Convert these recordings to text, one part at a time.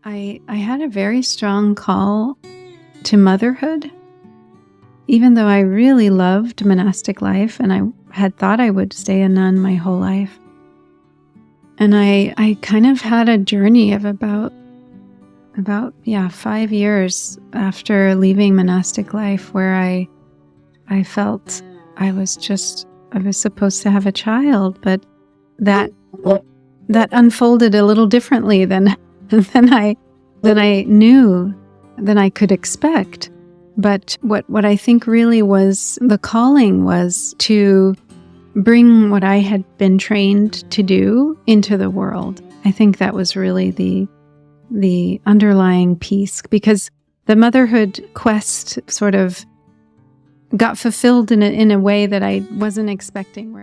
I had a very strong call to motherhood, even though I really loved monastic life and I had thought I would stay a nun my whole life. And I kind of had a journey of about 5 years after leaving monastic life where I felt I was supposed to have a child, but that unfolded a little differently than I knew, than I could expect. But what I think really was the calling was to bring what I had been trained to do into the world. I think that was really the underlying piece, because the motherhood quest sort of got fulfilled in a way that I wasn't expecting.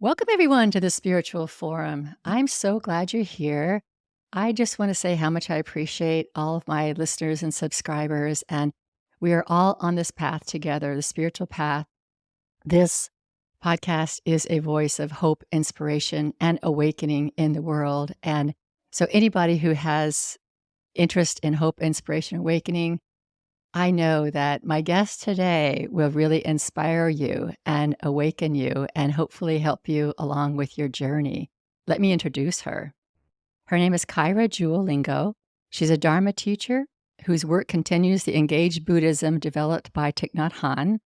Welcome, everyone, to the Spiritual Forum. I'm so glad you're here. I just want to say how much I appreciate all of my listeners and subscribers, and we are all on this path together, the spiritual path. This podcast is a voice of hope, inspiration, and awakening in the world. And so anybody who has interest in hope, inspiration, awakening, I know that my guest today will really inspire you and awaken you and hopefully help you along with your journey. Let me introduce her. Her name is Kaira Jewel Lingo. She's a Dharma teacher whose work continues the engaged Buddhism developed by Thich Nhat Hanh.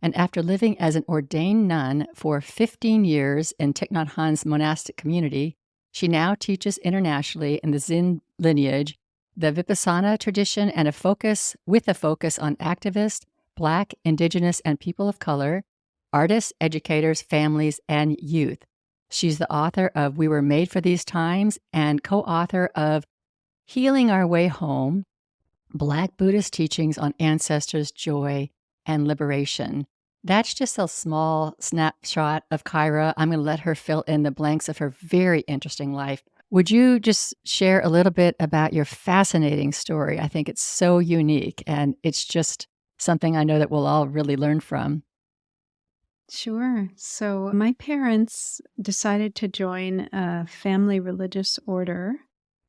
And after living as an ordained nun for 15 years in Thich Nhat Hanh's monastic community, she now teaches internationally in the Zen lineage, the Vipassana tradition, and a focus on activists, Black, Indigenous, and people of color, artists, educators, families, and youth. She's the author of We Were Made for These Times and co-author of Healing Our Way Home, Black Buddhist Teachings on Ancestors, Joy, and Liberation. That's just a small snapshot of Kaira. I'm going to let her fill in the blanks of her very interesting life. Would you just share a little bit about your fascinating story? I think it's so unique, and it's just something I know that we'll all really learn from. Sure. So my parents decided to join a family religious order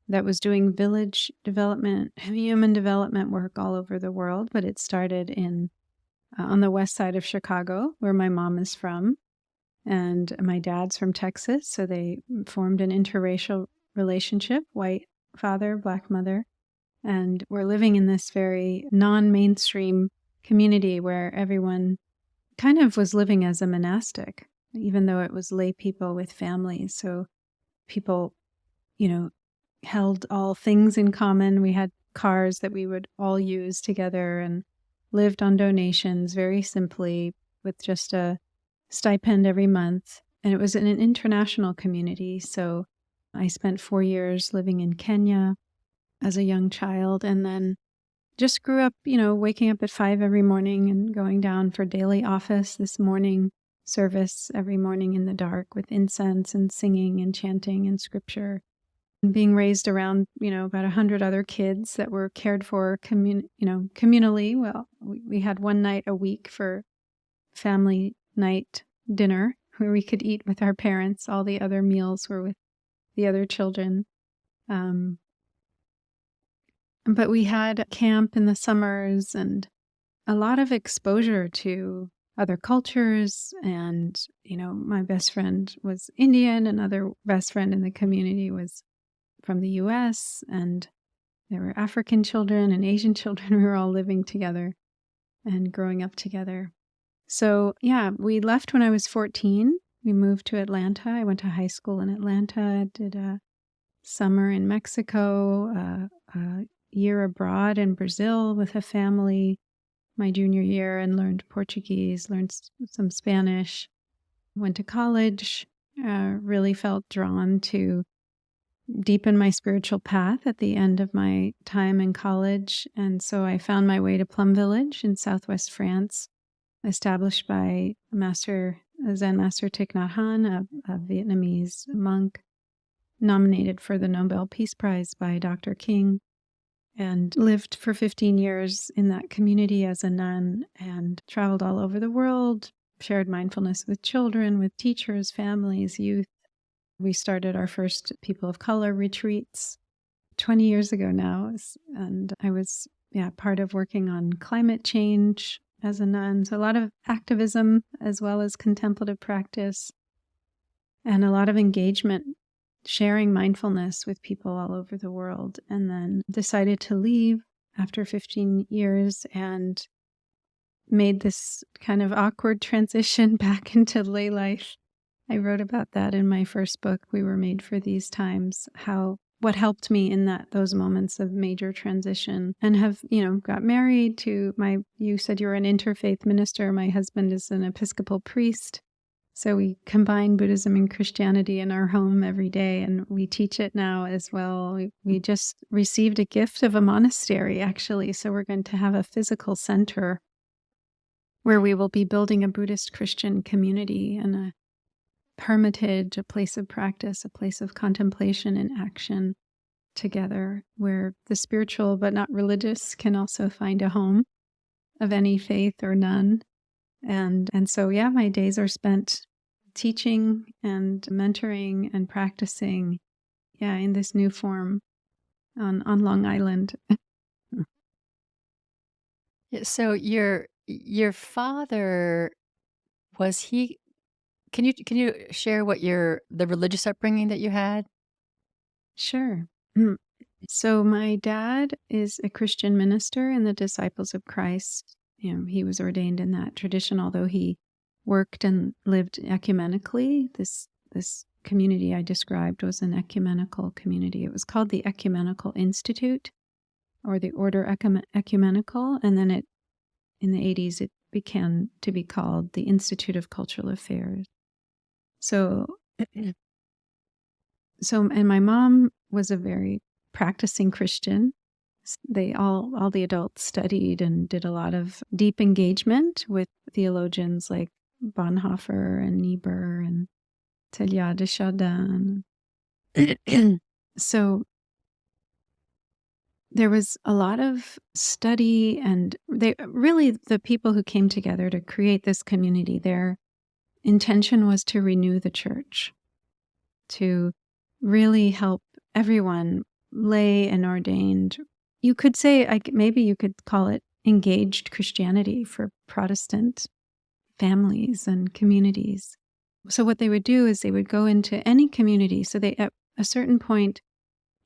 that was doing village development, human development work all over the world, but it started on the west side of Chicago, where my mom is from. And my dad's from Texas, so they formed an interracial relationship, white father, Black mother. And we're living in this very non-mainstream community where everyone kind of was living as a monastic, even though it was lay people with families. So people, held all things in common. We had cars that we would all use together and lived on donations very simply with just a stipend every month. And it was in an international community. So I spent 4 years living in Kenya as a young child, and then just grew up, waking up at 5 every morning and going down for daily office, this morning service every morning in the dark with incense and singing and chanting and scripture. And being raised around, about 100 other kids that were cared for communally. Well, we had one night a week for family night dinner where we could eat with our parents. All the other meals were with the other children. But we had camp in the summers and a lot of exposure to other cultures. And, my best friend was Indian. Another best friend in the community was from the US. And there were African children and Asian children. We were all living together and growing up together. So, we left when I was 14. We moved to Atlanta. I went to high school in Atlanta, did a summer in Mexico, a year abroad in Brazil with a family my junior year, and learned Portuguese, learned some Spanish, went to college, really felt drawn to deepen my spiritual path at the end of my time in college. And so I found my way to Plum Village in southwest France, established by Zen Master Thich Nhat Hanh, a Vietnamese monk nominated for the Nobel Peace Prize by Dr. King, and lived for 15 years in that community as a nun and traveled all over the world, shared mindfulness with children, with teachers, families, youth. We started our first people of color retreats 20 years ago now, and I was part of working on climate change as a nun. So a lot of activism as well as contemplative practice and a lot of engagement, sharing mindfulness with people all over the world, and then decided to leave after 15 years and made this kind of awkward transition back into lay life. I wrote about that in my first book, We Were Made for These Times, what helped me in those moments of major transition, and have, got married to you said you were an interfaith minister. My husband is an Episcopal priest. So we combine Buddhism and Christianity in our home every day, and we teach it now as well. We just received a gift of a monastery, actually. So we're going to have a physical center where we will be building a Buddhist Christian community and a hermitage, a place of practice, a place of contemplation and action together, where the spiritual but not religious can also find a home of any faith or none. And so, my days are spent teaching and mentoring and practicing, in this new form on Long Island. So your father, was he? Can you share what the religious upbringing that you had? Sure. So my dad is a Christian minister in the Disciples of Christ. He was ordained in that tradition, although he worked and lived ecumenically. This community I described was an ecumenical community. It was called the Ecumenical Institute, or the Order Ecumenical, and then in the 80s it began to be called the Institute of Cultural Affairs. So and my mom was a very practicing Christian. They all the adults studied and did a lot of deep engagement with theologians like Bonhoeffer and Niebuhr and Teilhard de Chardin. So there was a lot of study, and the people who came together to create this community, their intention was to renew the church, to really help everyone, lay and ordained. You could say, maybe you could call it engaged Christianity for Protestant families and communities. So what they would do is they would go into any community. So at a certain point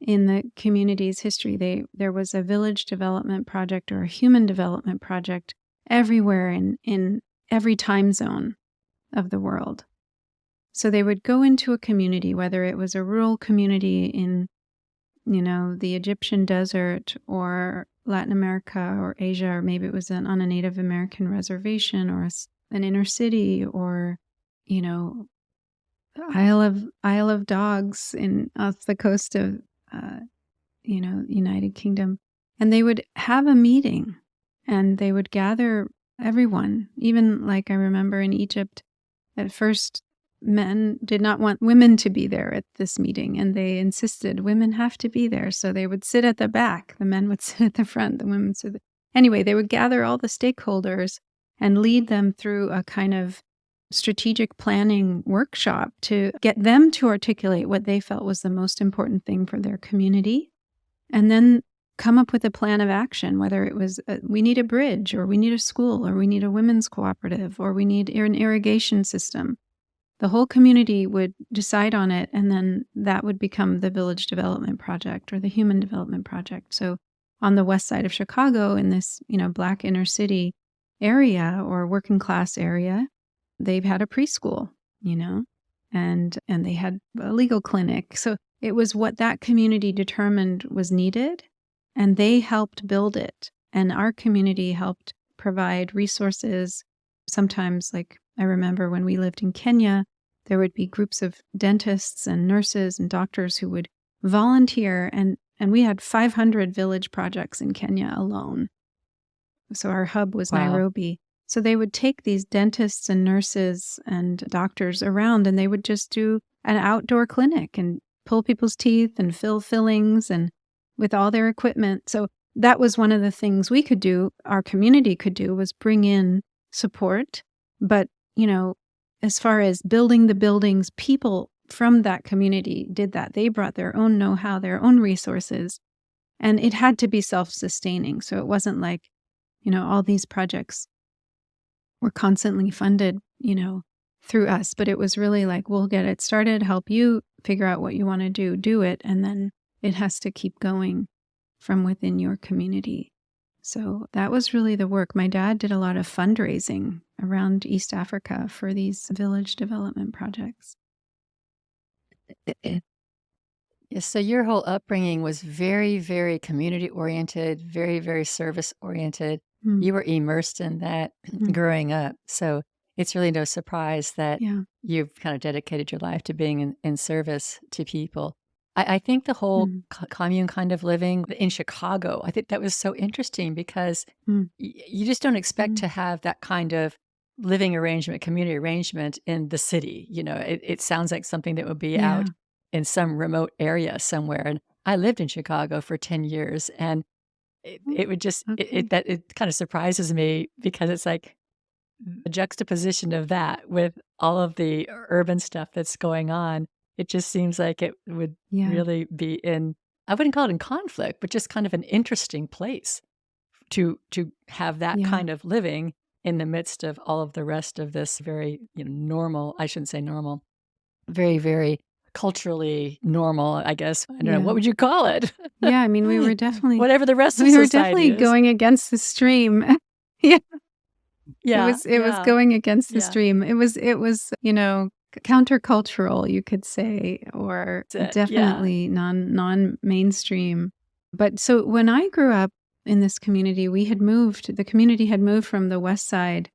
in the community's history, there was a village development project or a human development project everywhere in every time zone of the world. So they would go into a community, whether it was a rural community in, the Egyptian desert or Latin America or Asia, or maybe it was on a Native American reservation or an inner city, or, Isle of Dogs off the coast of, United Kingdom. And they would have a meeting, and they would gather everyone. Even like I remember in Egypt, at first, men did not want women to be there at this meeting, and they insisted women have to be there. So they would sit at the back. The men would sit at the front. The women would sit. Anyway, they would gather all the stakeholders and lead them through a kind of strategic planning workshop to get them to articulate what they felt was the most important thing for their community, and then come up with a plan of action, whether it was we need a bridge, or we need a school, or we need a women's cooperative, or we need an irrigation system. The whole community would decide on it, and then that would become the Village Development Project or the Human Development Project. So on the west side of Chicago, in this, Black inner city area or working class area, they've had a preschool, and they had a legal clinic. So it was what that community determined was needed, and they helped build it. And our community helped provide resources. Sometimes, like I remember when we lived in Kenya, there would be groups of dentists and nurses and doctors who would volunteer, and we had 500 village projects in Kenya alone. So our hub was Wow. Nairobi. So they would take these dentists and nurses and doctors around, and they would just do an outdoor clinic and pull people's teeth and fill fillings and with all their equipment. So that was one of the things we could do, our community could do, was bring in support. But, as far as building the buildings, people from that community did that. They brought their own know-how, their own resources, and it had to be self-sustaining. So it wasn't like, all these projects were constantly funded, through us. But it was really like, we'll get it started, help you figure out what you want to do it, and then it has to keep going from within your community. So that was really the work. My dad did a lot of fundraising around East Africa for these village development projects. Yeah, so your whole upbringing was very, very community-oriented, very, very service-oriented. Mm. You were immersed in that growing up. So it's really no surprise that Yeah. you've kind of dedicated your life to being in service to people. I think the whole commune kind of living in Chicago, I think that was so interesting because you just don't expect to have that kind of living arrangement, community arrangement in the city. It sounds like something that would be out in some remote area somewhere. And I lived in Chicago for 10 years, and it would just, Okay. it kind of surprises me because it's like the juxtaposition of that with all of the urban stuff that's going on. It just seems like it would really be I wouldn't call it in conflict, but just kind of an interesting place to have that kind of living in the midst of all of the rest of this very, normal, I shouldn't say normal, very, very culturally normal, I guess. I don't know. What would you call it? Yeah, I mean, we were definitely Whatever the rest of we were society definitely is. going against the stream. Yeah. Yeah. It was going against the stream. It was, countercultural, you could say, or That's it. Yeah. definitely non-mainstream. But so when I grew up in this community, the community had moved from the west side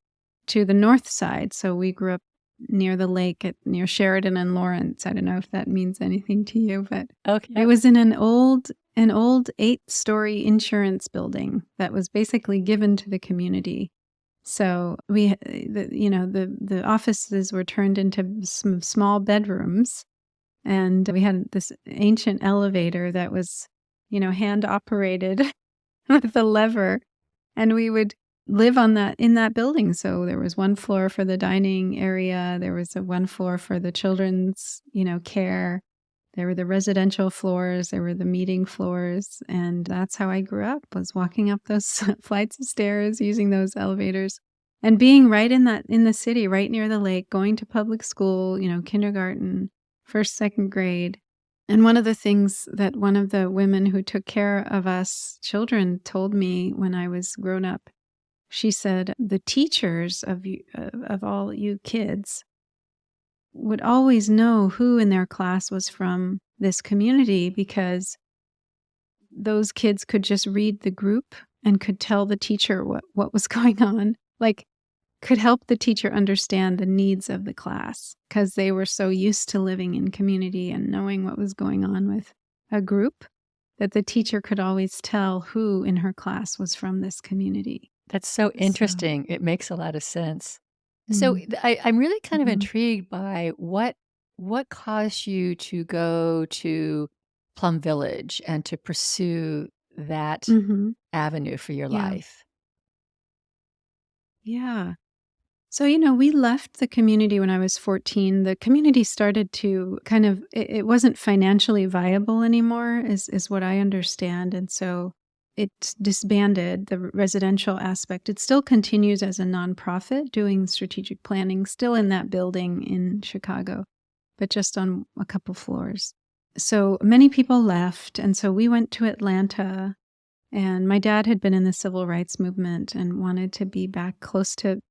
to the north side. So we grew up near the lake near Sheridan and Lawrence. I don't know if that means anything to you, but Okay. it was in an old 8-story insurance building that was basically given to the community. So the offices were turned into some small bedrooms, and we had this ancient elevator that was, hand operated with a lever, and we would live in that building. So there was one floor for the dining area, there was one floor for the children's, care. There were the residential floors, there were the meeting floors, and that's how I grew up, was walking up those flights of stairs, using those elevators, and being right in the city, right near the lake, going to public school, kindergarten, first, second grade. And one of the things that one of the women who took care of us children told me when I was grown up, she said, the teachers of all you kids would always know who in their class was from this community, because those kids could just read the group and could tell the teacher what was going on, like could help the teacher understand the needs of the class, because they were so used to living in community and knowing what was going on with a group, that the teacher could always tell who in her class was from this community. That's so interesting. It makes a lot of sense. So Mm. I'm really kind of Mhm. intrigued by what caused you to go to Plum Village and to pursue that Mhm. avenue for your Yeah. life. Yeah. So, we left the community when I was 14. The community started to kind of, it wasn't financially viable anymore, is what I understand. And so it disbanded the residential aspect. It still continues as a nonprofit doing strategic planning, still in that building in Chicago, but just on a couple floors. So many people left. And so we went to Atlanta. And my dad had been in the civil rights movement and wanted to be back close to,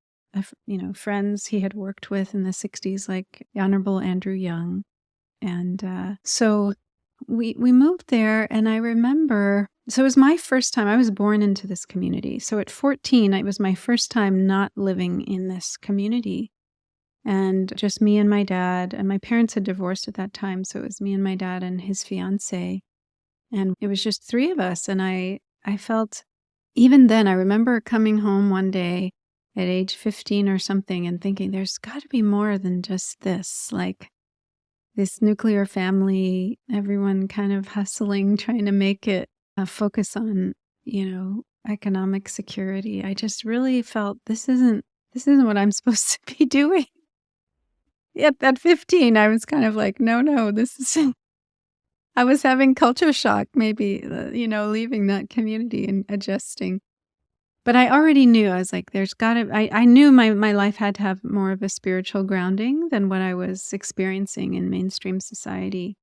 friends he had worked with in the 60s, like the Honorable Andrew Young. And so we moved there, and I remember, so it was my first time. I was born into this community. So at 14, it was my first time not living in this community. And just me and my dad, and my parents had divorced at that time. So it was me and my dad and his fiance. And it was just three of us. And I felt, even then, I remember coming home one day at age 15 or something and thinking, there's got to be more than just this. Like, this nuclear family, everyone kind of hustling, trying to make it a focus on, economic security. I just really felt this isn't what I'm supposed to be doing. At 15, I was kind of like, no, this is I was having culture shock, maybe, leaving that community and adjusting. But I already knew, I was like, I knew my life had to have more of a spiritual grounding than what I was experiencing in mainstream society.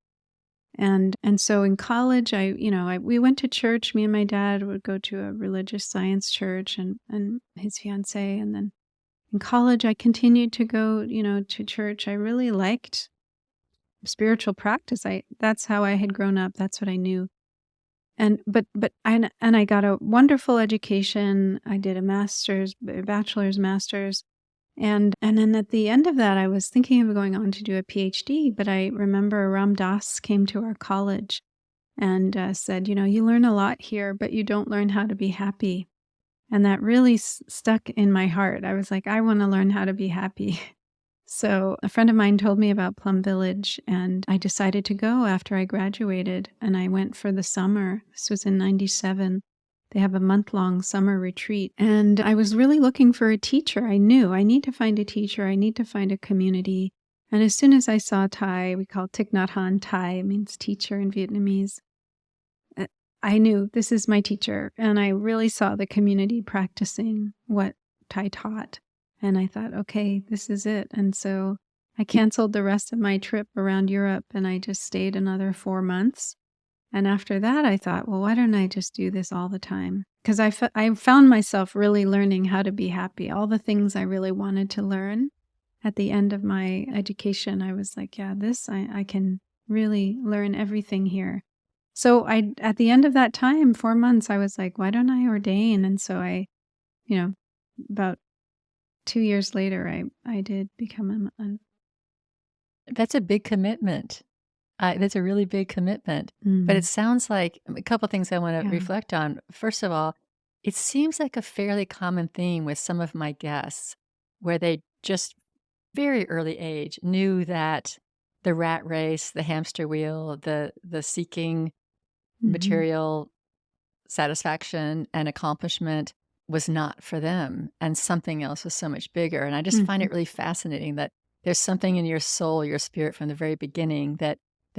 And so in college, we went to church. Me and my dad would go to a religious science church and his fiance. And then in college, I continued to go, to church. I really liked spiritual practice. That's how I had grown up. That's what I knew. And I got a wonderful education. I did a bachelor's, master's, and then at the end of that, I was thinking of going on to do a PhD. But I remember Ram Dass came to our college and said, you learn a lot here, but you don't learn how to be happy. And that really stuck in my heart. I was like, I want to learn how to be happy. So a friend of mine told me about Plum Village, and I decided to go after I graduated. And I went for the summer. This was in 97. They have a month-long summer retreat. And I was really looking for a teacher. I knew I need to find a teacher. I need to find a community. And as soon as I saw Thai, we call Thich Nhat Hanh Thai, it means teacher in Vietnamese. I knew this is my teacher. And I really saw the community practicing what Thai taught. And I thought, okay, this is it. And so I canceled the rest of my trip around Europe and I just stayed another 4 months. And after that, I thought, well, why don't I just do this all the time? Because I found myself really learning how to be happy. All the things I really wanted to learn at the end of my education, I was like, yeah, I can really learn everything here. So at the end of that time, 4 months, I was like, why don't I ordain? And so about 2 years later, I did become a That's a big commitment. That's a really big commitment. But it mm, sounds like a couple things I want to yeah. reflect on. First of all, it seems like a fairly common theme with some of my guests where they just very early age knew that the rat race, the hamster wheel, the seeking Mhm, material satisfaction and accomplishment was not for them and something else was so much bigger. And I just find mhm. it really fascinating that there's something in your soul, your spirit from the very beginning that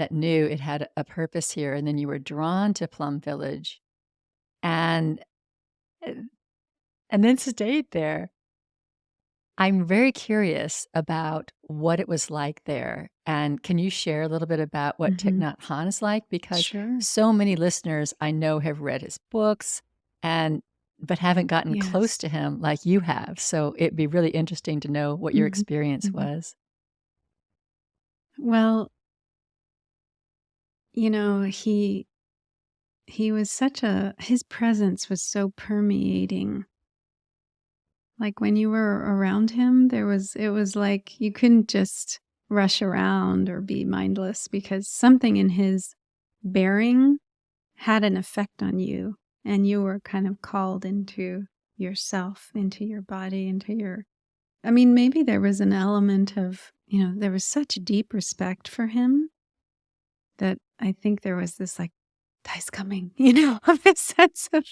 knew it had a purpose here and then you were drawn to Plum Village and uh, and then stayed there. I'm very curious about what it was like there. And can you share a little bit about what Thich Mhm. Nhat Hanh is like? Because Sure. so many listeners I know have read his books and but haven't gotten close Yes. to him like you have. So it'd be really interesting to know what your Mhm, experience mhm. was. Well, you know, he was his presence was so permeating. Like, when you were around him, it was like you couldn't just rush around or be mindless because something in his bearing had an effect on you, and you were kind of called into yourself, into your body, maybe there was an element of, there was such deep respect for him that I think there was this like, "Tai's coming," of a sense of,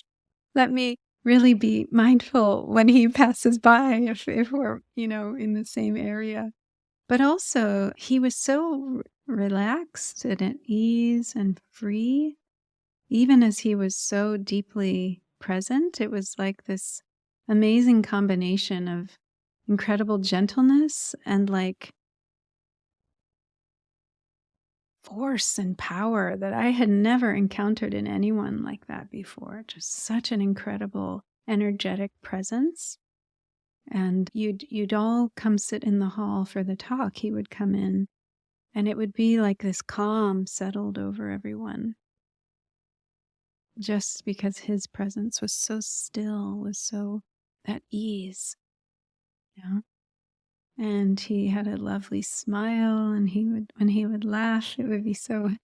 "Let me really be mindful when he passes by if we're, in the same area." But also, he was so relaxed and at ease and free, even as he was so deeply present. It was like this amazing combination of incredible gentleness and like force and power that I had never encountered in anyone like that before. Just such an incredible, energetic presence. And you'd all come sit in the hall for the talk. He would come in, and it would be like this calm settled over everyone, just because his presence was so still, was so at ease. Yeah. And he had a lovely smile, and when he would laugh, it would be so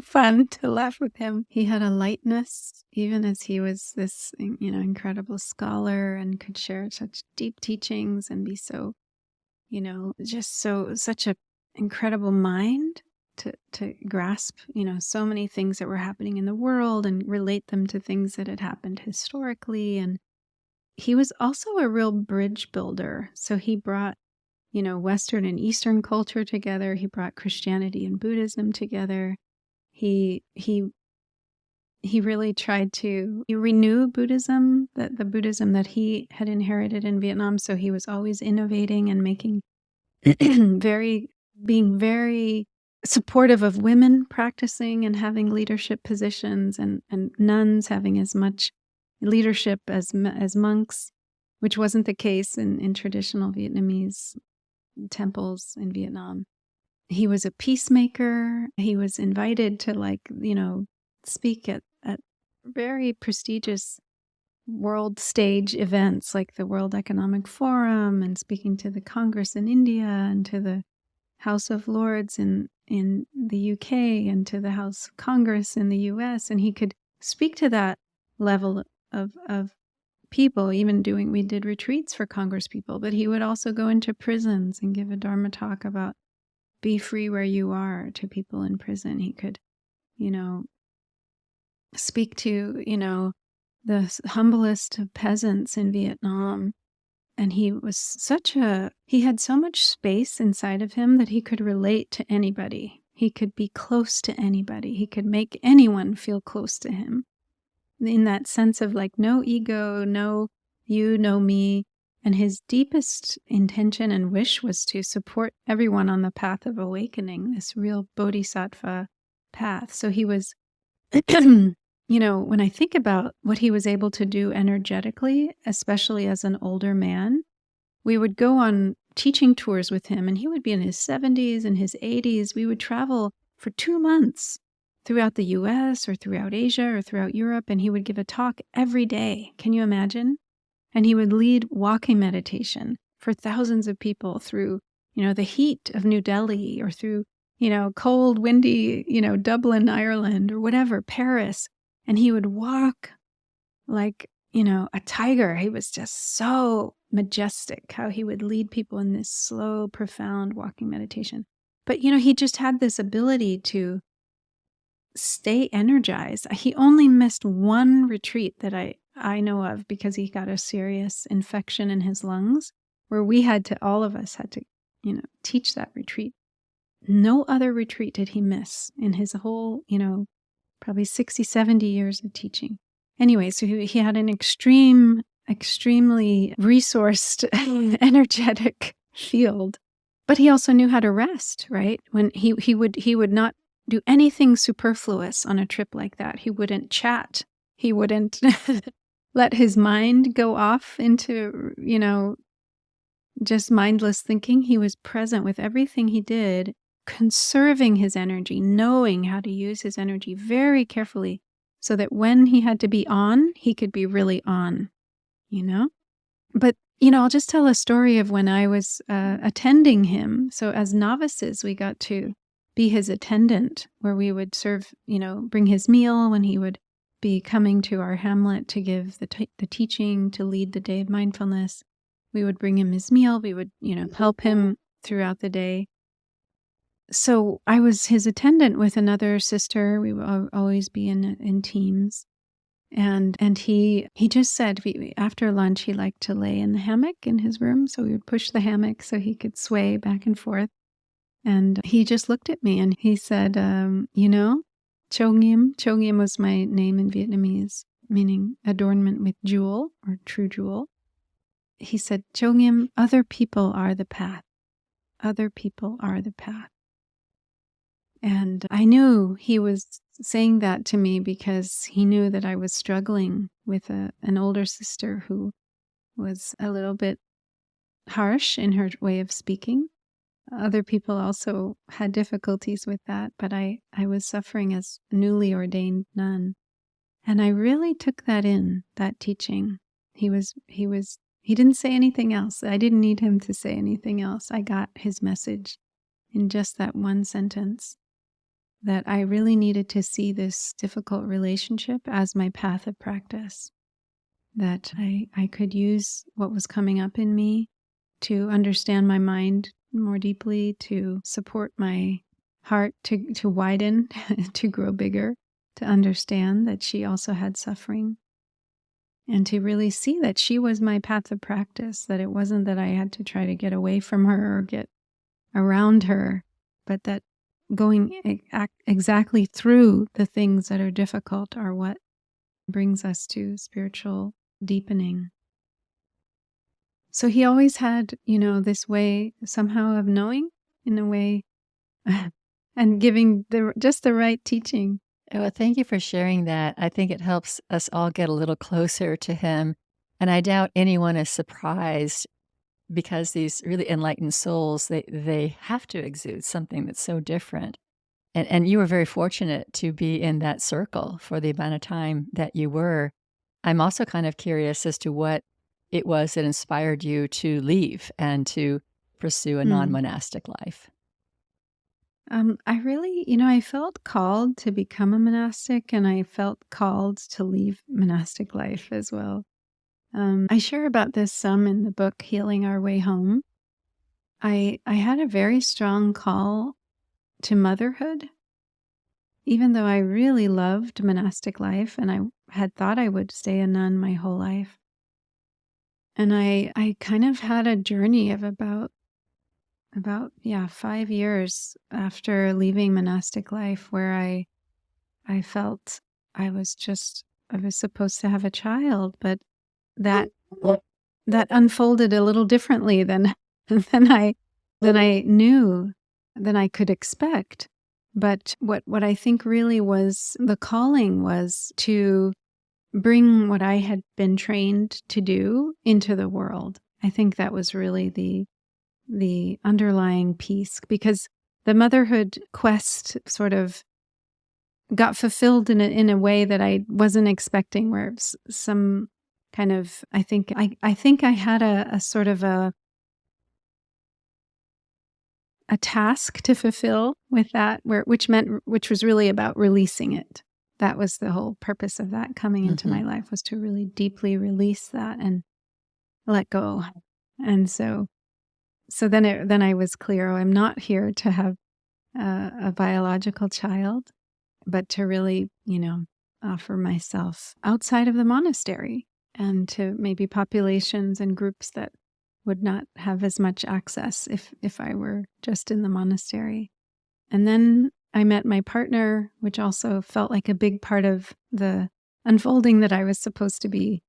fun to laugh with him. He had a lightness, even as he was this, incredible scholar and could share such deep teachings and be so, just such a incredible mind to grasp, so many things that were happening in the world and relate them to things that had happened historically. And he was also a real bridge builder. So he brought, Western and Eastern culture together. He brought Christianity and Buddhism together. He really tried to renew Buddhism, the Buddhism that he had inherited in Vietnam. So he was always innovating and making being very supportive of women practicing and having leadership positions, and nuns having as much leadership as monks, which wasn't the case in traditional Vietnamese temples in Vietnam. He was a peacemaker. He was invited to speak at very prestigious world stage events like the World Economic Forum, and speaking to the Congress in India and to the House of Lords in the UK and to the House of Congress in the US. And he could speak to that level of people, even we did retreats for Congress people, but he would also go into prisons and give a Dharma talk about be free where you are to people in prison. He could, speak to, the humblest of peasants in Vietnam. And he had so much space inside of him that he could relate to anybody. He could be close to anybody. He could make anyone feel close to him. In that sense of no ego, no you, no me. And his deepest intention and wish was to support everyone on the path of awakening, this real bodhisattva path. So he was, when I think about what he was able to do energetically, especially as an older man, we would go on teaching tours with him, and he would be in his 70s and his 80s. We would travel for 2 months throughout the US or throughout Asia or throughout Europe, and he would give a talk every day. Can you imagine? And he would lead walking meditation for thousands of people through, the heat of New Delhi, or through, cold, windy, Dublin, Ireland, or whatever, Paris. And he would walk like, a tiger. He was just so majestic how he would lead people in this slow, profound walking meditation. But, he just had this ability to stay energized. He only missed one retreat that I know of because he got a serious infection in his lungs, where all of us had to, teach that retreat. No other retreat did he miss in his whole, probably 60, 70 years of teaching. Anyway, so he had an extremely resourced, energetic field, but he also knew how to rest, right? When he would not do anything superfluous on a trip like that. He wouldn't chat. He wouldn't let his mind go off into, just mindless thinking. He was present with everything he did, conserving his energy, knowing how to use his energy very carefully so that when he had to be on, he could be really on, But, I'll just tell a story of when I was attending him. So as novices, we got to be his attendant, where we would serve, bring his meal when he would be coming to our hamlet to give the teaching, to lead the day of mindfulness. We would bring him his meal. We would, help him throughout the day. So I was his attendant with another sister. We would always be in teams. And he just said after lunch he liked to lay in the hammock in his room. So we would push the hammock so he could sway back and forth. And he just looked at me and he said, Cho Nghiêm. Cho Nghiêm was my name in Vietnamese, meaning adornment with jewel or true jewel. He said, Cho Nghiêm, other people are the path. Other people are the path. And I knew he was saying that to me because he knew that I was struggling with an older sister who was a little bit harsh in her way of speaking. Other people also had difficulties with that, but I was suffering as a newly ordained nun. And I really took that teaching. He didn't say anything else. I didn't need him to say anything else. I got his message in just that one sentence, that I really needed to see this difficult relationship as my path of practice, that I could use what was coming up in me to understand my mind more deeply, to support my heart to widen, to grow bigger, to understand that she also had suffering, and to really see that she was my path of practice, that it wasn't that I had to try to get away from her or get around her, but that going exactly through the things that are difficult are what brings us to spiritual deepening. So he always had, this way somehow of knowing, in a way, and giving just the right teaching. Well, thank you for sharing that. I think it helps us all get a little closer to him. And I doubt anyone is surprised because these really enlightened souls, they have to exude something that's so different. And you were very fortunate to be in that circle for the amount of time that you were. I'm also kind of curious as to what it was that inspired you to leave and to pursue a Hmm. non-monastic life. I really, I felt called to become a monastic, and I felt called to leave monastic life as well. I share about this some in the book Healing Our Way Home. I had a very strong call to motherhood, even though I really loved monastic life and I had thought I would stay a nun my whole life. And I kind of had a journey of about 5 years after leaving monastic life, where I felt I was supposed to have a child, but that that unfolded a little differently than than I knew, than I could expect. But what I think really was the calling was to bring what I had been trained to do into the world. I think that was really the underlying piece, because the motherhood quest sort of got fulfilled in a way that I wasn't expecting, where some kind of, I think I had a sort of a task to fulfill with that, which was really about releasing it. That was the whole purpose of that coming into Mhm. my life, was to really deeply release that and let go. And so then I was clear, oh, I'm not here to have a biological child, but to really, offer myself outside of the monastery, and to maybe populations and groups that would not have as much access if I were just in the monastery. And then I met my partner, which also felt like a big part of the unfolding that I was supposed to be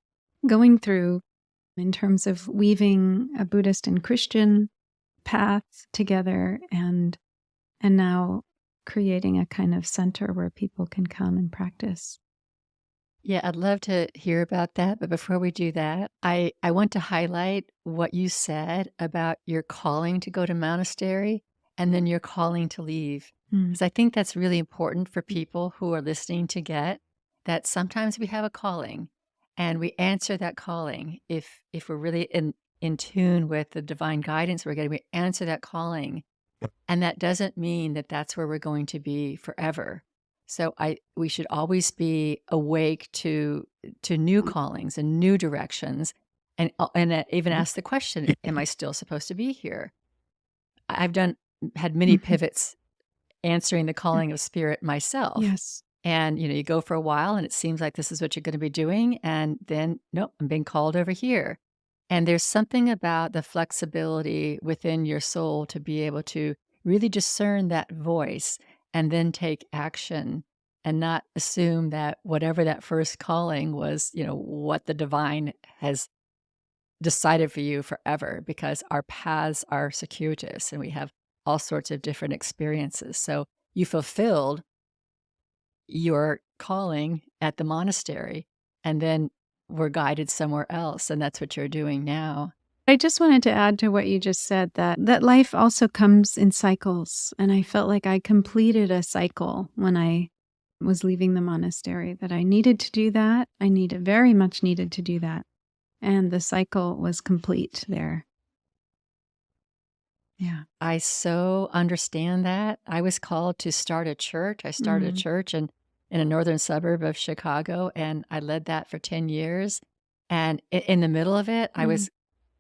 going through, in terms of weaving a Buddhist and Christian path together, and now creating a kind of center where people can come and practice. Yeah, I'd love to hear about that, but before we do that, I want to highlight what you said about your calling to go to monastery and then your calling to leave. Mm. Because I think that's really important for people who are listening to get that sometimes we have a calling and we answer that calling. If we're really in tune with the divine guidance we're getting, we answer that calling. And that doesn't mean that that's where we're going to be forever. So we should always be awake to new callings and new directions, and even ask the question, am I still supposed to be here? I've had many Mhm. pivots answering the calling of spirit myself. Yes. And you go for a while and it seems like this is what you're going to be doing, and then nope, I'm being called over here. And there's something about the flexibility within your soul to be able to really discern that voice and then take action and not assume that whatever that first calling was, what the divine has decided for you forever, because our paths are circuitous and we have all sorts of different experiences. So you fulfilled your calling at the monastery and then were guided somewhere else. And that's what you're doing now. I just wanted to add to what you just said, that life also comes in cycles. And I felt like I completed a cycle when I was leaving the monastery, that I needed to do that. Very much needed to do that. And the cycle was complete there. Yeah. I so understand that. I was called to start a church. I started a Mm. church in a northern suburb of Chicago, and I led that for 10 years. And in the middle of it, Mm.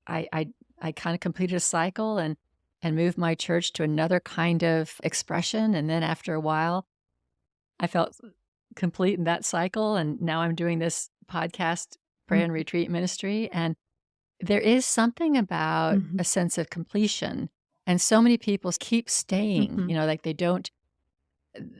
I I kind of completed a cycle, and and moved my church to another kind of expression. And then after a while, I felt complete in that cycle. And now I'm doing this podcast, prayer and Mm-hmm. retreat ministry. And there is something about Mm-hmm. a sense of completion. And so many people keep staying, Mm-hmm. like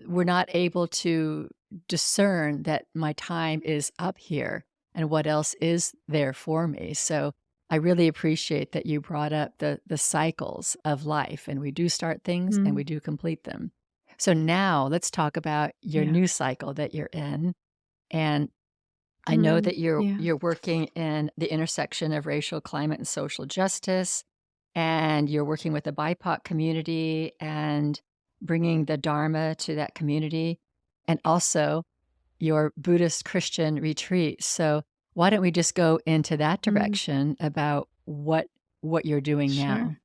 we're not able to discern that my time is up here and what else is there for me. So I really appreciate that you brought up the cycles of life, and we do start things and Mm. we do complete them. So now let's talk about your Yeah. new cycle that you're in. And I know Mm. that you're Yeah. you're working in the intersection of racial, climate, and social justice, and you're working with the BIPOC community and bringing the Dharma to that community, and also your Buddhist Christian retreat. So why don't we just go into that Mm. direction about what you're doing Sure. now?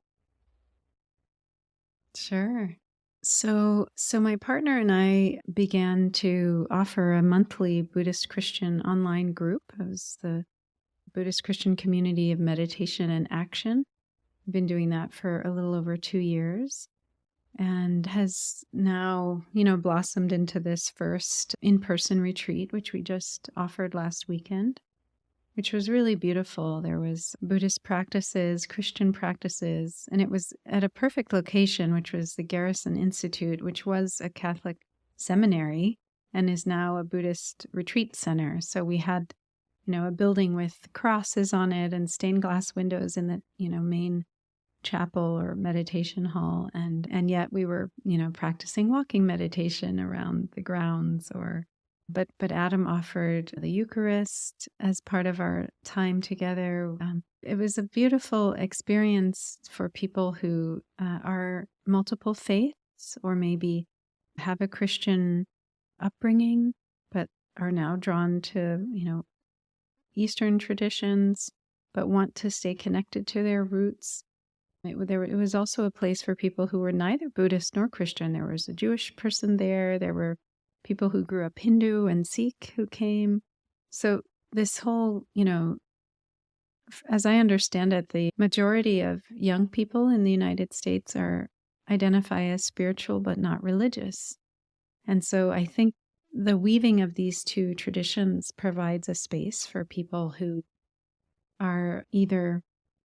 Sure. So my partner and I began to offer a monthly Buddhist Christian online group. It was the Buddhist Christian Community of Meditation and Action. I've been doing that for a little over 2 years, and has now, blossomed into this first in-person retreat, which we just offered last weekend, which was really beautiful. There was Buddhist practices, Christian practices, and it was at a perfect location, which was the Garrison Institute, which was a Catholic seminary and is now a Buddhist retreat center. So we had, a building with crosses on it and stained glass windows in the, main chapel or meditation hall, and yet we were, practicing walking meditation around the grounds. Or but Adam offered the Eucharist as part of our time together. It was a beautiful experience for people who are multiple faiths, or maybe have a Christian upbringing but are now drawn to, Eastern traditions, but want to stay connected to their roots. It was also a place for people who were neither Buddhist nor Christian. There was a Jewish person there. There were people who grew up Hindu and Sikh who came. So this whole, as I understand it, the majority of young people in the United States identify as spiritual but not religious. And so I think the weaving of these two traditions provides a space for people who are either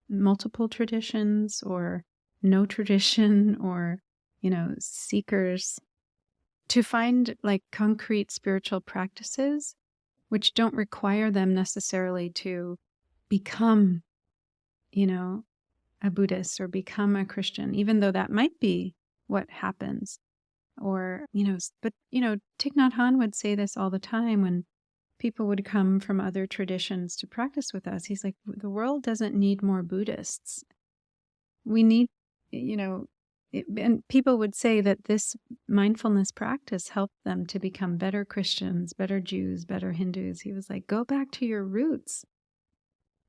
multiple traditions or no tradition, or, seekers, to find like concrete spiritual practices which don't require them necessarily to become, you know, a Buddhist or become a Christian, even though that might be what happens. Or, but, Thich Nhat Hanh would say this all the time when people would come from other traditions to practice with us. He's like, the world doesn't need more Buddhists. We need, and people would say that this mindfulness practice helped them to become better Christians, better Jews, better Hindus. He was like, go back to your roots.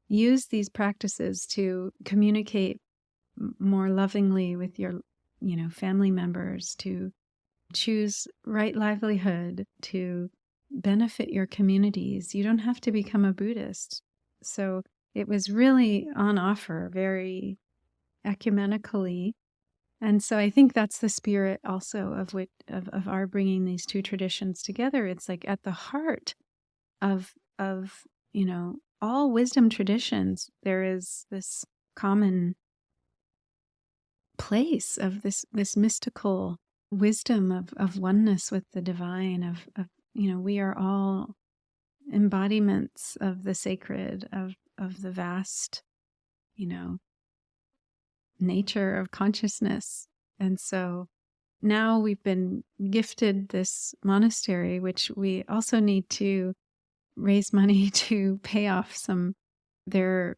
Use these practices to communicate more lovingly with your, family members, to choose right livelihood, to benefit your communities. You don't have to become a Buddhist. So it was really on offer, very ecumenically. And so I think that's the spirit also of our bringing these two traditions together. It's like at the heart of all wisdom traditions, there is this common place of this mystical wisdom of oneness with the divine, of we are all embodiments of the sacred, of the vast, you know nature of consciousness. And so now we've been gifted this monastery, which we also need to raise money to pay off some. Their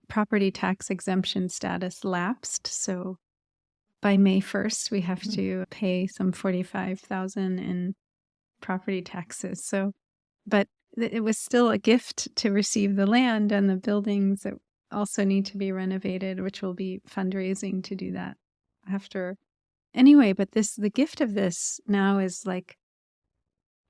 property tax exemption status lapsed, so by May 1st we have to pay some 45,000 in property taxes. So, but it was still a gift to receive the land and the buildings that also need to be renovated, which will be fundraising to do that after. Anyway, but the gift of this now is like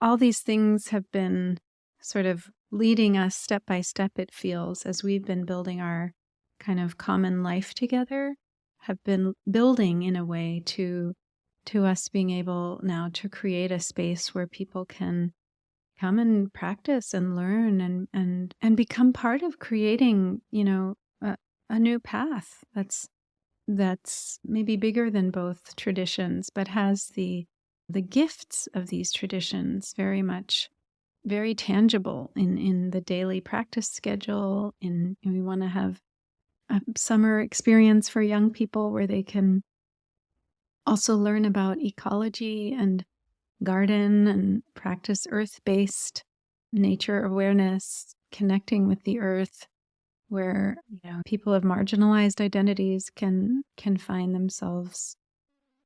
all these things have been sort of leading us step by step, it feels, as we've been building our kind of common life together, have been building in a way to us being able now to create a space where people can come and practice and learn and become part of creating, a new path that's maybe bigger than both traditions, but has the gifts of these traditions very tangible in the daily practice schedule. We want to have a summer experience for young people where they can also learn about ecology and garden and practice earth-based nature awareness, connecting with the earth, where people of marginalized identities can find themselves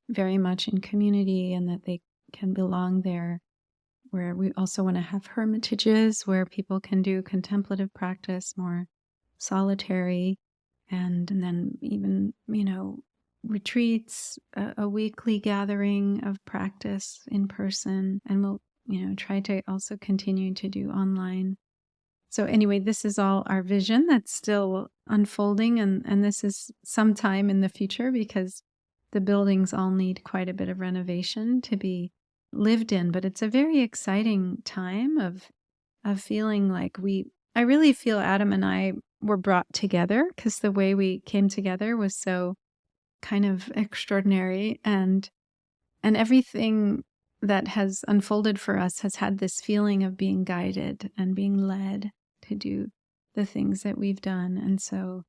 very much in community and that they can belong there. Where we also want to have hermitages where people can do contemplative practice, more solitary, and then even, retreats, a weekly gathering of practice in person. And we'll, try to also continue to do online. So anyway, this is all our vision that's still unfolding, and this is sometime in the future because the buildings all need quite a bit of renovation to be lived in. But it's a very exciting time of feeling like I really feel Adam and I were brought together because the way we came together was so kind of extraordinary, and everything that has unfolded for us has had this feeling of being guided and being led to do the things that we've done. And so,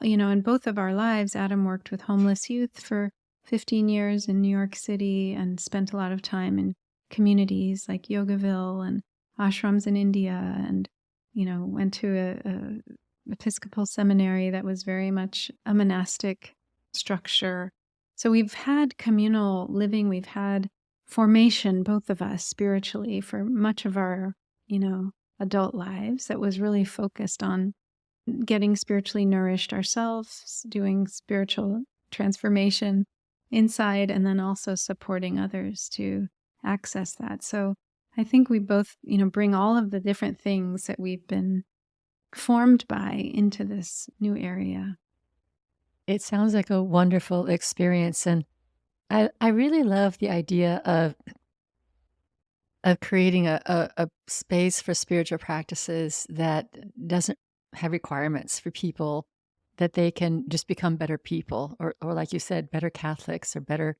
in both of our lives, Adam worked with homeless youth for 15 years in New York City and spent a lot of time in communities like Yogaville and ashrams in India, and, went to a Episcopal seminary that was very much a monastic structure. So we've had communal living, we've had formation, both of us spiritually, for much of our, adult lives that was really focused on getting spiritually nourished ourselves, doing spiritual transformation inside, and then also supporting others to access that. So I think we both, bring all of the different things that we've been formed by into this new area. It sounds like a wonderful experience. And I really love the idea of creating a space for spiritual practices that doesn't have requirements for people, that they can just become better people, or like you said, better Catholics or better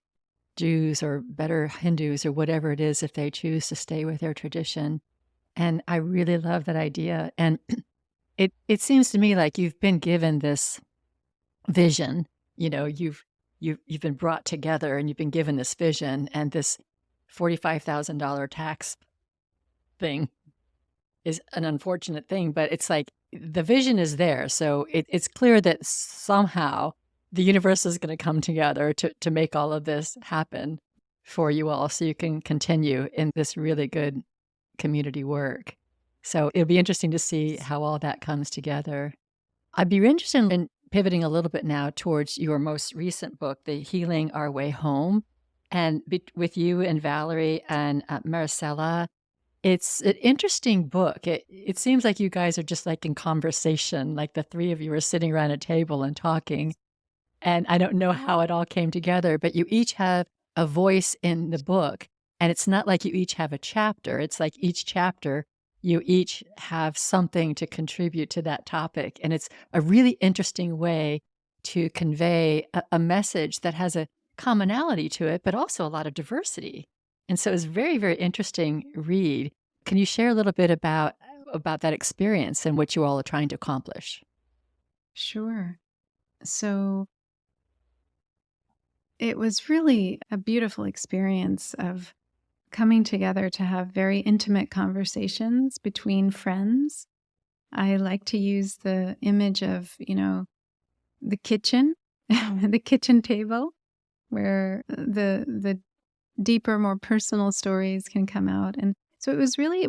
Jews or better Hindus or whatever it is if they choose to stay with their tradition. And I really love that idea. And it seems to me like you've been given this vision. You've been brought together and you've been given this vision, and this $45,000 tax thing is an unfortunate thing, but it's like the vision is there. So it's clear that somehow the universe is going to come together to make all of this happen for you all so you can continue in this really good community work. So it'll be interesting to see how all that comes together. I'd be interested in pivoting a little bit now towards your most recent book, The Healing Our Way Home. And with you and Valerie and Maricela, it's an interesting book. It seems like you guys are just like in conversation, like the three of you are sitting around a table and talking. And I don't know how it all came together, but you each have a voice in the book. And it's not like you each have a chapter. It's like each chapter, you each have something to contribute to that topic. And it's a really interesting way to convey a message that has a commonality to it, but also a lot of diversity. And so it's very, very interesting read. Can you share a little bit about that experience and what you all are trying to accomplish? Sure. So it was really a beautiful experience of coming together to have very intimate conversations between friends. I like to use the image of, the kitchen, the kitchen table, where the deeper, more personal stories can come out. And so it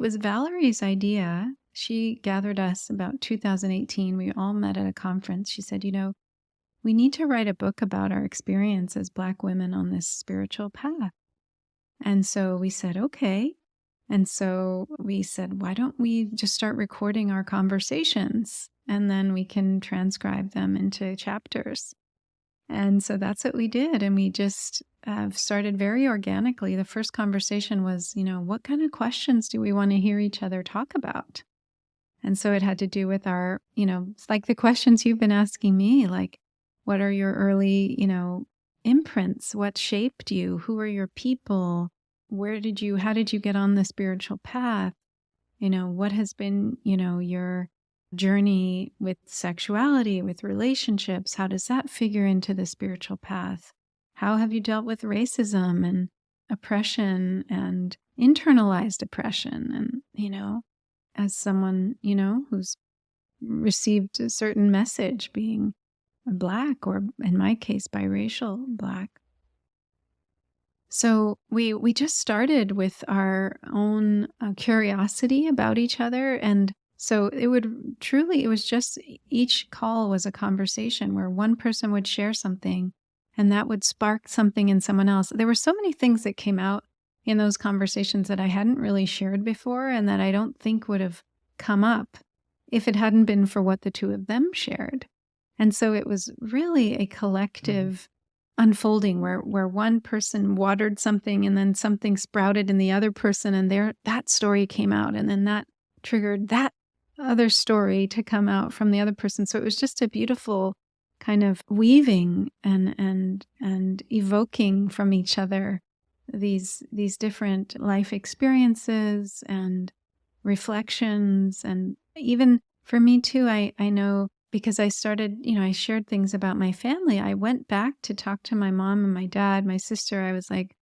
was Valerie's idea. She gathered us about 2018. We all met at a conference. She said, we need to write a book about our experience as Black women on this spiritual path. And so we said, okay. And so we said, why don't we just start recording our conversations and then we can transcribe them into chapters. And so that's what we did. And we just started very organically. The first conversation was, what kind of questions do we want to hear each other talk about? And so it had to do with our, it's like the questions you've been asking me, like, what are your early, imprints? What shaped you? Who are your people? How did you get on the spiritual path? What has been, your journey with sexuality, with relationships? How does that figure into the spiritual path? How have you dealt with racism and oppression and internalized oppression? And, as someone, who's received a certain message being Black, or in my case, biracial Black. So we just started with our own curiosity about each other. And so it was just each call was a conversation where one person would share something and that would spark something in someone else. There were so many things that came out in those conversations that I hadn't really shared before and that I don't think would have come up if it hadn't been for what the two of them shared. And so it was really a collective unfolding where one person watered something and then something sprouted in the other person, and that story came out, and then that triggered that other story to come out from the other person. So it was just a beautiful kind of weaving and evoking from each other these different life experiences and reflections. And even for me too, I know, because I started, I shared things about my family. I went back to talk to my mom and my dad, my sister. I was like,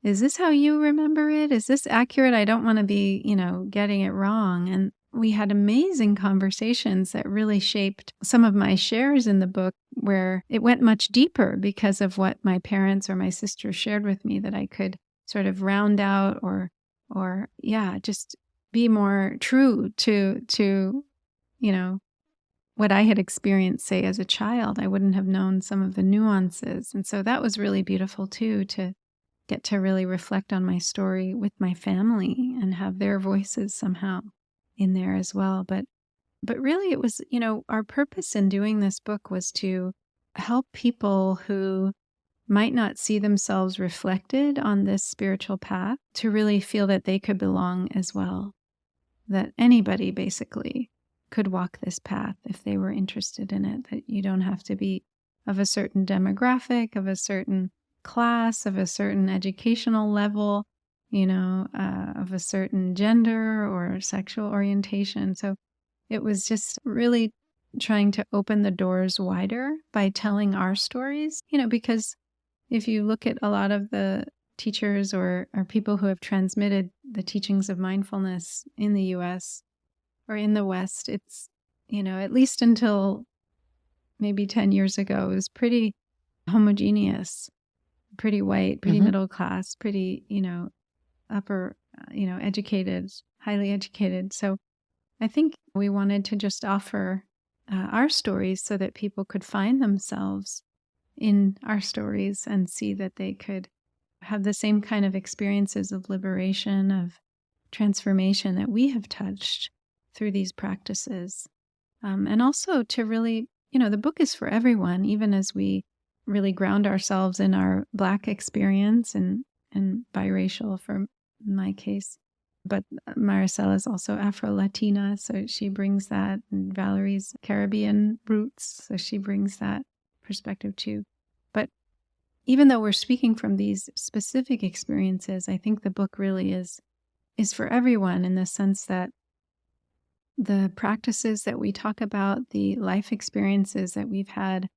is this how you remember it? Is this accurate? I don't want to be, getting it wrong. And we had amazing conversations that really shaped some of my shares in the book, where it went much deeper because of what my parents or my sister shared with me, that I could sort of round out or just be more true to, what I had experienced, say, as a child. I wouldn't have known some of the nuances. And so that was really beautiful too, to get to really reflect on my story with my family and have their voices somehow in there as well. But really it was, our purpose in doing this book was to help people who might not see themselves reflected on this spiritual path to really feel that they could belong as well. That anybody basically could walk this path if they were interested in it, that you don't have to be of a certain demographic, of a certain class, of a certain educational level, of a certain gender or sexual orientation. So it was just really trying to open the doors wider by telling our stories, because if you look at a lot of the teachers or people who have transmitted the teachings of mindfulness in the US or in the West, it's, at least until maybe 10 years ago, it was pretty homogeneous, pretty white, pretty middle class, pretty, upper, educated, highly educated. So I think we wanted to just offer our stories so that people could find themselves in our stories and see that they could have the same kind of experiences of liberation, of transformation that we have touched through these practices. And also to really, the book is for everyone, even as we really ground ourselves in our Black experience and biracial for my case. But Maricela is also Afro-Latina, so she brings that, and Valerie's Caribbean roots, so she brings that perspective too. But even though we're speaking from these specific experiences, I think the book really is for everyone, in the sense that the practices that we talk about, the life experiences that we've had,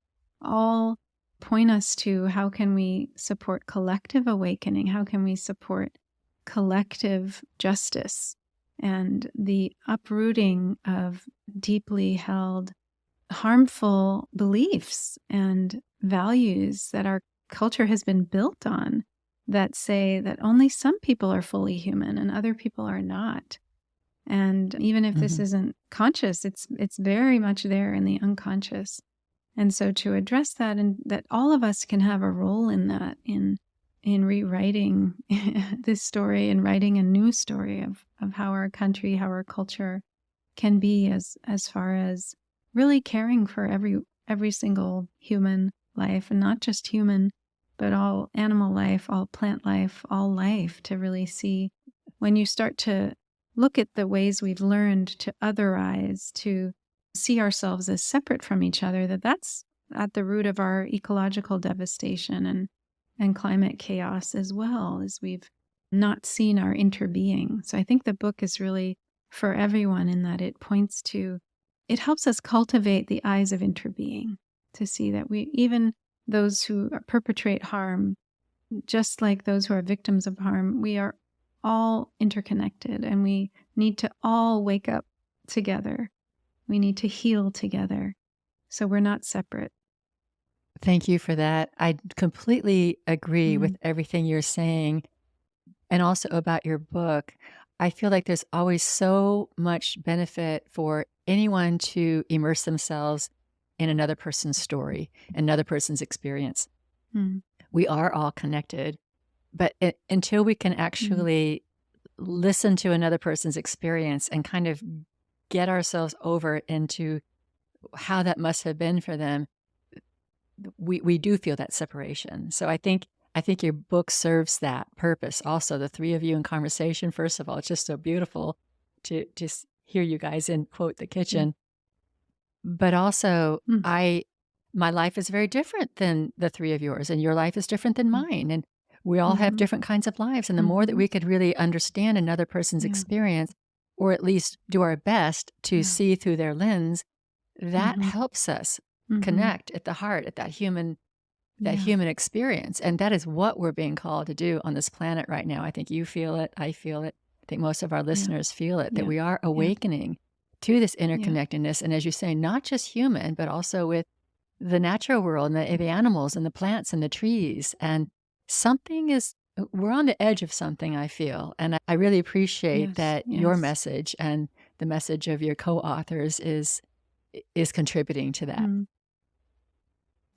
all point us to how can we support collective awakening? How can we support collective justice and the uprooting of deeply held harmful beliefs and values that our culture has been built on, that say that only some people are fully human and other people are not. And even if this isn't conscious, it's very much there in the unconscious. And so to address that, and that all of us can have a role in that, in rewriting this story and writing a new story of how our country, how our culture can be, as far as really caring for every single human life, and not just human, but all animal life, all plant life, all life, to really see when you start to look at the ways we've learned to otherize, to see ourselves as separate from each other, that's at the root of our ecological devastation and climate chaos, as well as we've not seen our interbeing. So I think the book is really for everyone in that it points to, it helps us cultivate the eyes of interbeing, to see that we, even those who perpetrate harm, just like those who are victims of harm, we are all interconnected, and we need to all wake up together. We need to heal together. So we're not separate. Thank you for that. I completely agree with Mm. everything you're saying, and also about your book. I feel like there's always so much benefit for anyone to immerse themselves in another person's story, another person's experience. Mm. We are all connected, but until we can Mm. actually listen to another person's experience and kind of get ourselves over into how that must have been for them, we do feel that separation. So I think your book serves that purpose. Also, the three of you in conversation. First of all, it's just so beautiful to just hear you guys in quote the Yeah. kitchen. But also, Mm. my life is very different than the three of yours, and your life is different than Mm. mine, and we all have Mhm. different kinds of lives. And the more that Mhm. we could really understand another person's Yeah. experience, or at least do our best to Yeah. see through their lens, that Mhm. helps us Mhm. connect at the heart, at that Yeah. human experience. And that is what we're being called to do on this planet right now. I think you feel it. I feel it. I think most of our Yeah. listeners feel it, that Yeah. we are Yeah. awakening to this Yeah. interconnectedness. And as you say, not just human, but also with the natural world and the animals and the plants and the trees. And something is, we're on the edge of something, I feel. And I really appreciate Yes. that your Yes. message and the message of your co-authors is contributing to that. Mm.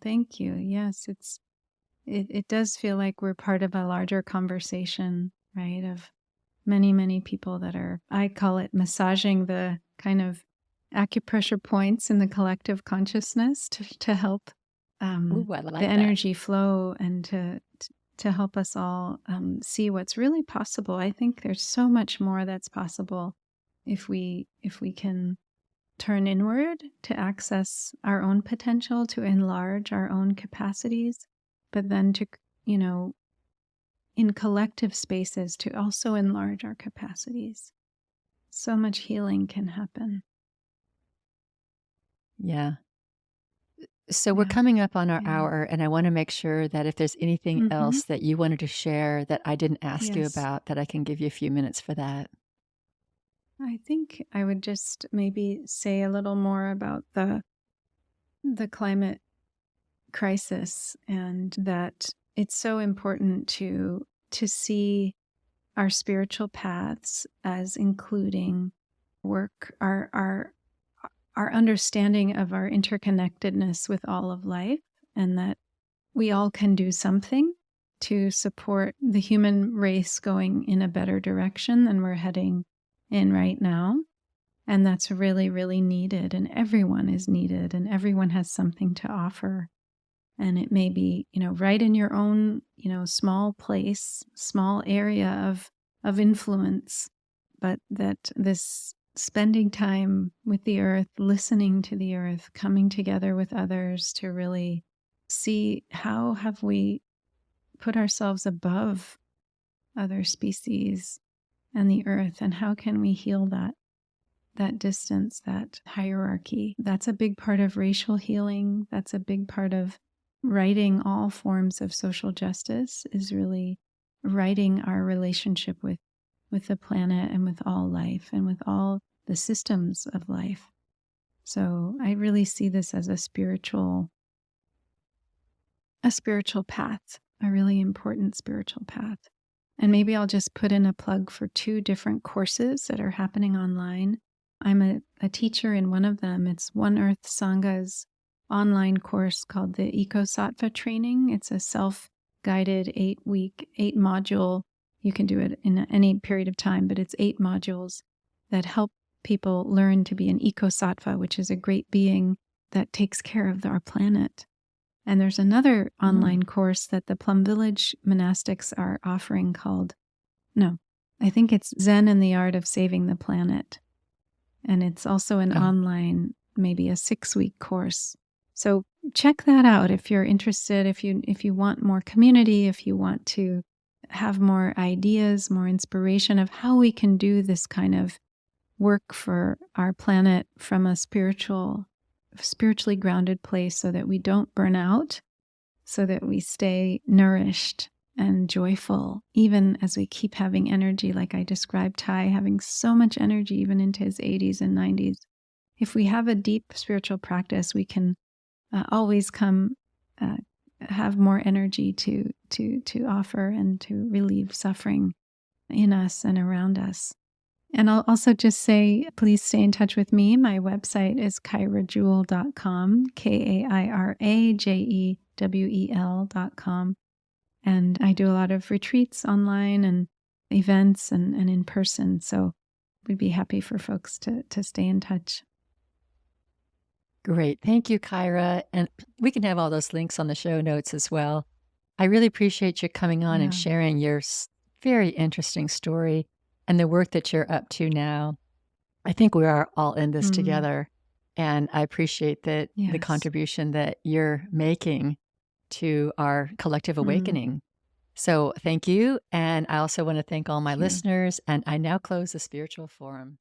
Thank you. Yes, it does feel like we're part of a larger conversation, right? Of many, many people that are, I call it massaging the kind of acupressure points in the collective consciousness to help Ooh, I the like that. energy flow, and to help us all see what's really possible. I think there's so much more that's possible if we can turn inward to access our own potential, to enlarge our own capacities, but then to, you know, in collective spaces to also enlarge our capacities. So much healing can happen. Yeah. So we're Yeah. coming up on our Yeah. hour, and I want to make sure that if there's anything Mm-hmm. else that you wanted to share that I didn't ask you Yes. about, that I can give you a few minutes for that. I think I would just maybe say a little more about the climate crisis, and that it's so important to see our spiritual paths as including work, our understanding of our interconnectedness with all of life, and that we all can do something to support the human race going in a better direction than we're heading in right now. And that's really, really needed, and everyone is needed, and everyone has something to offer. And it may be, right in your own, small place, small area of influence, but that this spending time with the earth, listening to the earth, coming together with others to really see how have we put ourselves above other species and the earth, and how can we heal that distance, that hierarchy. That's a big part of racial healing. That's a big part of righting all forms of social justice, is really righting our relationship with the planet and with all life and with all the systems of life. So I really see this as a spiritual path, a really important spiritual path. And maybe I'll just put in a plug for 2 different courses that are happening online. I'm a teacher in one of them. It's One Earth Sangha's online course called the Eco-Sattva Training. It's a self-guided 8-week, 8-module. You can do it in any period of time, but it's 8 modules that help people learn to be an eco-sattva, which is a great being that takes care of our planet And there's another Mm. online course that the Plum Village monastics are offering called, no, I think it's Zen and the Art of Saving the Planet. And it's also an Oh, online, maybe a 6-week course. So check that out if you're interested, if you want more community, if you want to have more ideas, more inspiration of how we can do this kind of work for our planet from a spiritually grounded place so that we don't burn out, so that we stay nourished and joyful, even as we keep having energy, like I described Ty having so much energy even into his 80s and 90s. If we have a deep spiritual practice, we can always come uh, have more energy to offer and to relieve suffering in us and around us. And I'll also just say, please stay in touch with me. My website is kairajewel.com, KAIRAJEWEL.com. And I do a lot of retreats online and events and in person. So we'd be happy for folks to stay in touch. great. Thank you, Kyra. And we can have all those links on the show notes as well. I really appreciate you coming on and Yeah. sharing your very interesting story and the work that you're up to now. I think we are all in this Mm, together. And I appreciate that the yes. contribution that you're making to our collective Mm, awakening. So thank you. And I also want to thank all my thank you. listeners. And I now close the Spiritual Forum.